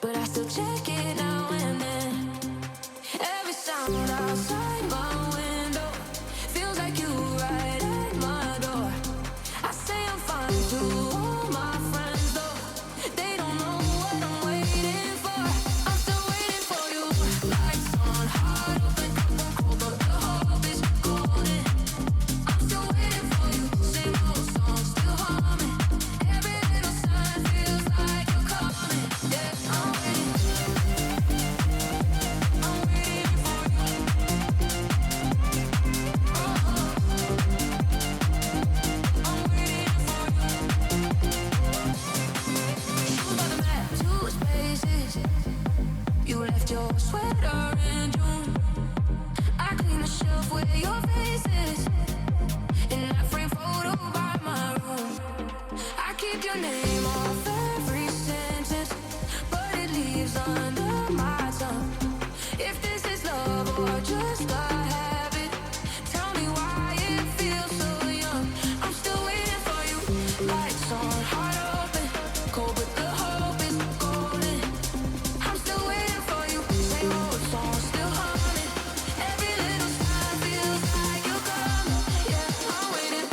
but I still check it now and then. Every sound outside my window feels like you right at my door. I say I'm fine to all my friends though. They don't know what I'm waiting for. I'm still waiting for you. Lights on, heart open, cup on cold, but the hope is golden. I'm still waiting for you. Same old song, still humming. Every little sign feels like you're coming. Yeah, I'm waiting. I'm waiting for you. I'm waiting for you. Shoes by the mat, two spaces. You left your sweater in June. I clean the shelf where your face is. In that frame photo by my room. I keep your name off every sentence, but it leaves under my tongue. If this is love or just a habit, tell me why it feels so young. I'm still waiting for you. Lights on, heart open, cold but the hope is golden. I'm still waiting for you. Same old song, still humming. Every little sign feels like you're coming. Yeah, I'm waiting.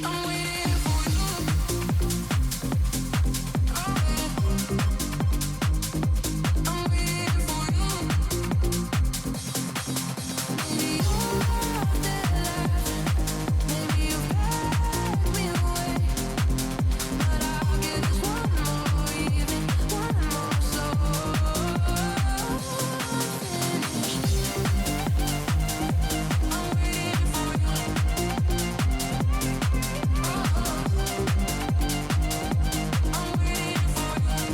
I'm waiting for you. I'm waiting. I'm waiting for you. Maybe you're the last. Maybe you've passed me away. But I'll give this one more evening, one more slow finish. I'm waiting for you. I'm waiting for you.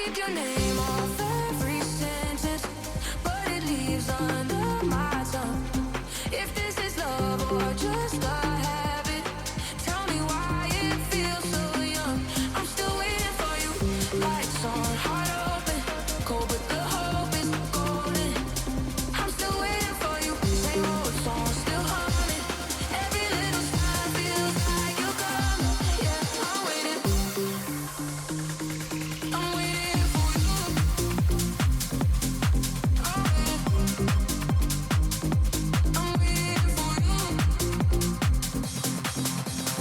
keep your name off every sentence, but it leaves under my tongue. If this is love or just a habit, tell me why it feels so young. I'm still waiting for you. Lights on, heart open, cold but the hope is golden. I'm still waiting for you. Same old song, still humming. Every little sign feels like you're coming. Yeah, I'm waiting. I'm waiting for you. I'm waiting for you.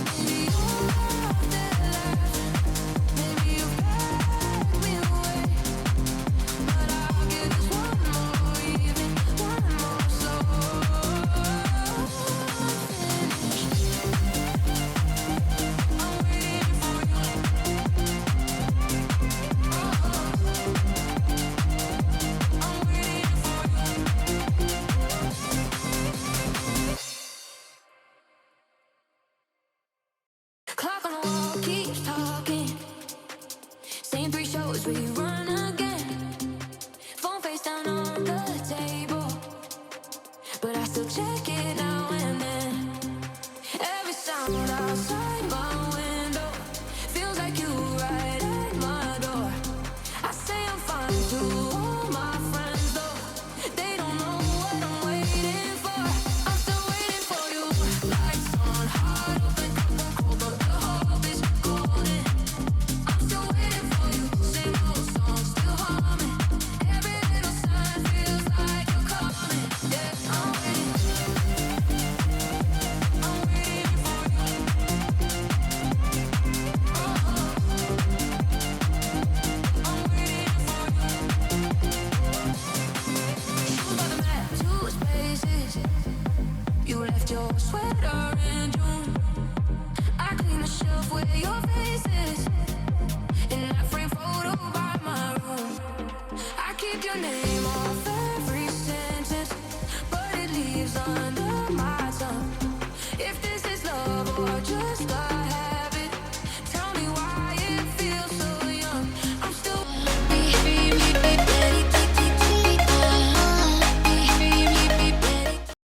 Maybe you're off the left. Maybe you've left me away. But I'll give this one more evening, one more slow finish. I'm waiting for you. I'm waiting for you. Clock on the wall keeps talking. Same 3 shows we run again. Phone face down on the table, but I still check it now and then. Every sound outside my window feels like you right at my door. I say I'm fine to all my friends though. They don't know what I'm waiting for. I'm still waiting for you. Lights on, heart open, cold but the hope is golden. I'm still waiting for you. Same old song, still humming. Every little sign feels like you're coming. Yeah, I'm waiting. I'm waiting for you. I'm waiting for you. Shoes by the mat, 2 spaces. You left your sweater in June. I clean the shelf where your face is. In that frame photo by my room, I keep your name